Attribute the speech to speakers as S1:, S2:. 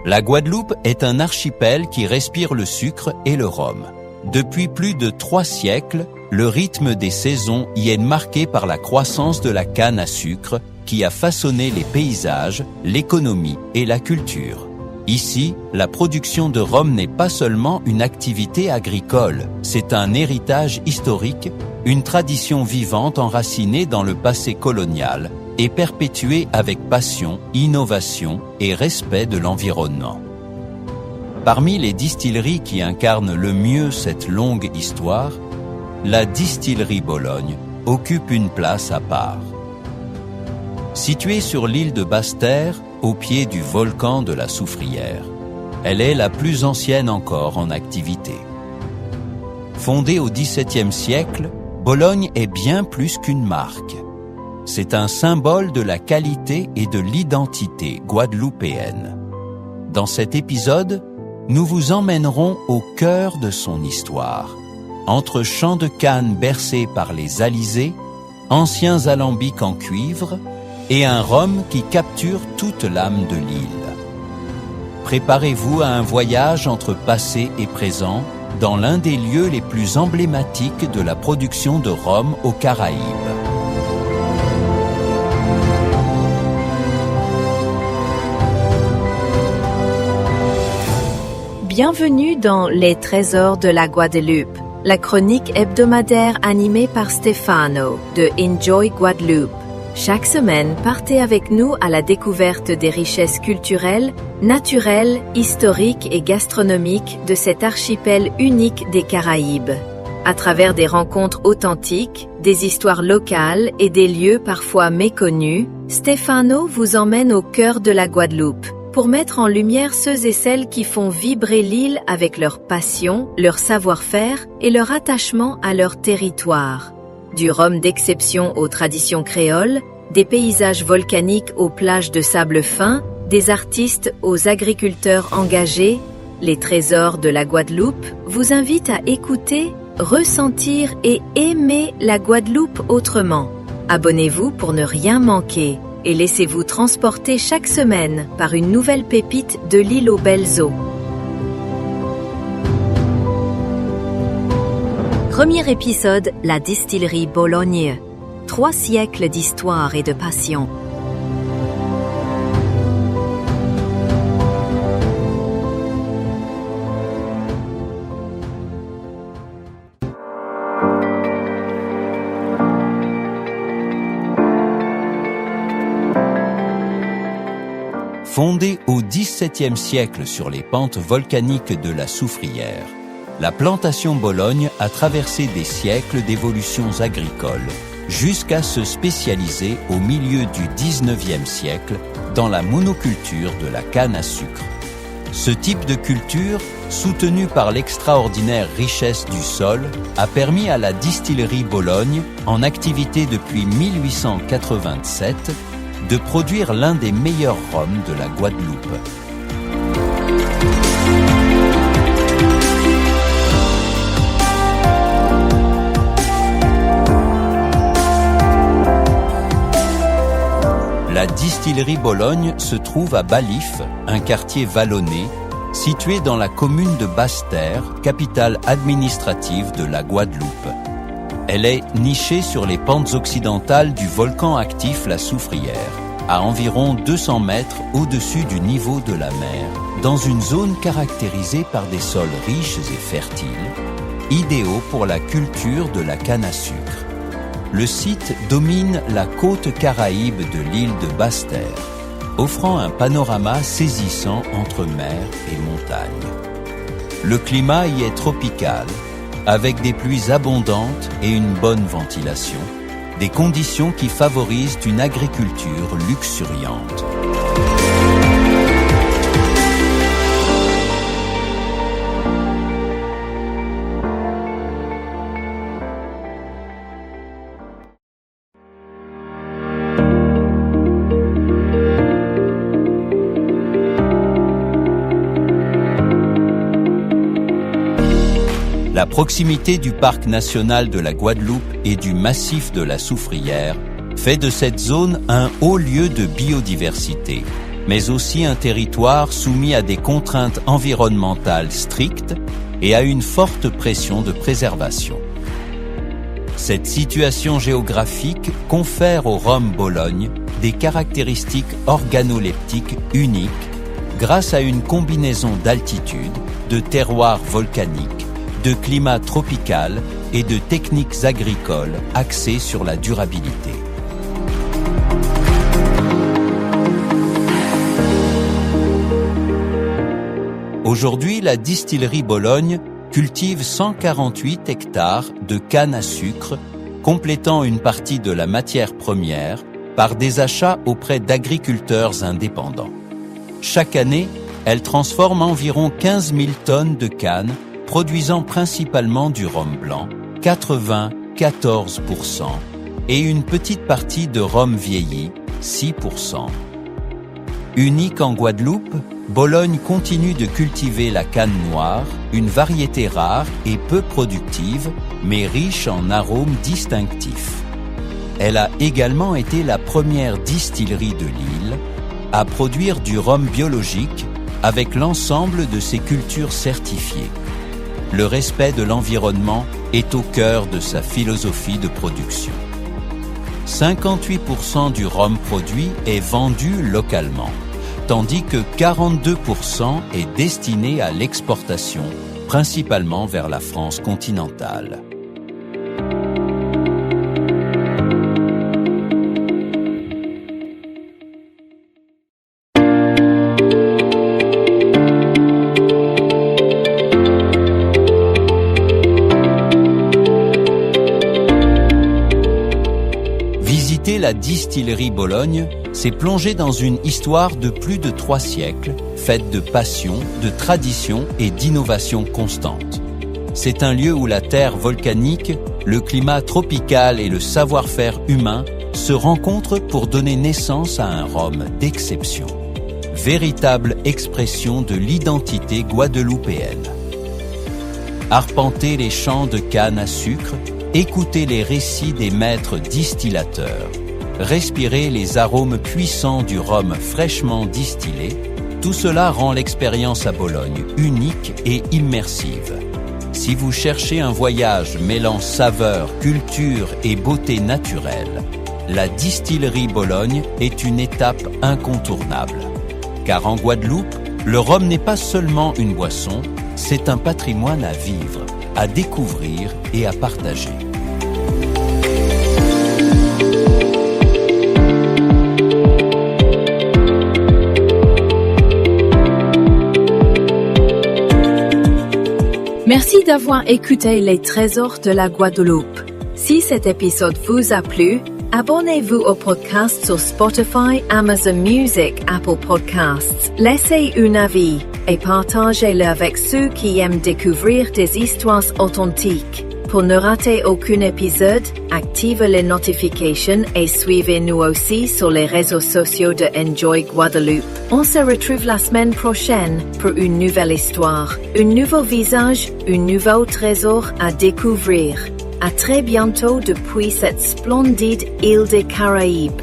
S1: La Guadeloupe est un archipel qui respire le sucre et le rhum. Depuis plus de 3 siècles, le rythme des saisons y est marqué par la croissance de la canne à sucre qui a façonné les paysages, l'économie et la culture. Ici, la production de rhum n'est pas seulement une activité agricole, c'est un héritage historique, une tradition vivante enracinée dans le passé colonial et perpétuée avec passion, innovation et respect de l'environnement. Parmi les distilleries qui incarnent le mieux cette longue histoire, la distillerie Bologne occupe une place à part. Située sur l'île de Basse-Terre, au pied du volcan de la Soufrière, elle est la plus ancienne encore en activité. Fondée au XVIIe siècle, Bologne est bien plus qu'une marque. C'est un symbole de la qualité et de l'identité guadeloupéenne. Dans cet épisode, nous vous emmènerons au cœur de son histoire, entre champs de canne bercés par les alizés, anciens alambics en cuivre et un rhum qui capture toute l'âme de l'île. Préparez-vous à un voyage entre passé et présent dans l'un des lieux les plus emblématiques de la production de rhum aux Caraïbes.
S2: Bienvenue dans Les Trésors de la Guadeloupe, la chronique hebdomadaire animée par Stefano de Enjoy Guadeloupe. Chaque semaine, partez avec nous à la découverte des richesses culturelles, naturelles, historiques et gastronomiques de cet archipel unique des Caraïbes. À travers des rencontres authentiques, des histoires locales et des lieux parfois méconnus, Stefano vous emmène au cœur de la Guadeloupe pour mettre en lumière ceux et celles qui font vibrer l'île avec leur passion, leur savoir-faire et leur attachement à leur territoire. Du rhum d'exception aux traditions créoles, des paysages volcaniques aux plages de sable fin, des artistes aux agriculteurs engagés, les trésors de la Guadeloupe vous invitent à écouter, ressentir et aimer la Guadeloupe autrement. Abonnez-vous pour ne rien manquer et laissez-vous transporter chaque semaine par une nouvelle pépite de l'île aux belles eaux. Premier épisode, la distillerie Bologne. 3 siècles d'histoire et de passion.
S1: Fondée au XVIIe siècle sur les pentes volcaniques de la Soufrière, la plantation Bologne a traversé des siècles d'évolutions agricoles jusqu'à se spécialiser au milieu du XIXe siècle dans la monoculture de la canne à sucre. Ce type de culture, soutenu par l'extraordinaire richesse du sol, a permis à la distillerie Bologne, en activité depuis 1887, de produire l'un des meilleurs rhums de la Guadeloupe. La distillerie Bologne se trouve à Balif, un quartier vallonné, situé dans la commune de Basse-Terre, capitale administrative de la Guadeloupe. Elle est nichée sur les pentes occidentales du volcan actif la Soufrière, à environ 200 mètres au-dessus du niveau de la mer, dans une zone caractérisée par des sols riches et fertiles, idéaux pour la culture de la canne à sucre. Le site domine la côte caraïbe de l'île de Basse-Terre, offrant un panorama saisissant entre mer et montagne. Le climat y est tropical, avec des pluies abondantes et une bonne ventilation, des conditions qui favorisent une agriculture luxuriante. La proximité du parc national de la Guadeloupe et du massif de la Soufrière fait de cette zone un haut lieu de biodiversité, mais aussi un territoire soumis à des contraintes environnementales strictes et à une forte pression de préservation. Cette situation géographique confère au rhum Bologne des caractéristiques organoleptiques uniques grâce à une combinaison d'altitude, de terroirs volcaniques, de climat tropical et de techniques agricoles axées sur la durabilité. Aujourd'hui, la distillerie Bologne cultive 148 hectares de canne à sucre, complétant une partie de la matière première par des achats auprès d'agriculteurs indépendants. Chaque année, elle transforme environ 15 000 tonnes de canne, produisant principalement du rhum blanc, 94%, et une petite partie de rhum vieilli, 6%. Unique en Guadeloupe, Bologne continue de cultiver la canne noire, une variété rare et peu productive, mais riche en arômes distinctifs. Elle a également été la première distillerie de l'île à produire du rhum biologique avec l'ensemble de ses cultures certifiées. Le respect de l'environnement est au cœur de sa philosophie de production. 58% du rhum produit est vendu localement, tandis que 42% est destiné à l'exportation, principalement vers la France continentale. Visiter la distillerie Bologne, c'est plonger dans une histoire de plus de 3 siècles, faite de passion, de tradition et d'innovation constante. C'est un lieu où la terre volcanique, le climat tropical et le savoir-faire humain se rencontrent pour donner naissance à un rhum d'exception. Véritable expression de l'identité guadeloupéenne. Arpentez les champs de canne à sucre, écoutez les récits des maîtres distillateurs, respirez les arômes puissants du rhum fraîchement distillé, tout cela rend l'expérience à Bologne unique et immersive. Si vous cherchez un voyage mêlant saveur, culture et beauté naturelle, la distillerie Bologne est une étape incontournable. Car en Guadeloupe, le rhum n'est pas seulement une boisson, c'est un patrimoine à vivre, à découvrir et à partager.
S2: Merci d'avoir écouté les trésors de la Guadeloupe. Si cet épisode vous a plu, abonnez-vous au podcast sur Spotify, Amazon Music, Apple Podcasts. Laissez un avis et partagez-le avec ceux qui aiment découvrir des histoires authentiques. Pour ne rater aucun épisode, activez les notifications et suivez-nous aussi sur les réseaux sociaux de Enjoy Guadeloupe. On se retrouve la semaine prochaine pour une nouvelle histoire, un nouveau visage, un nouveau trésor à découvrir. À très bientôt depuis cette splendide île des Caraïbes.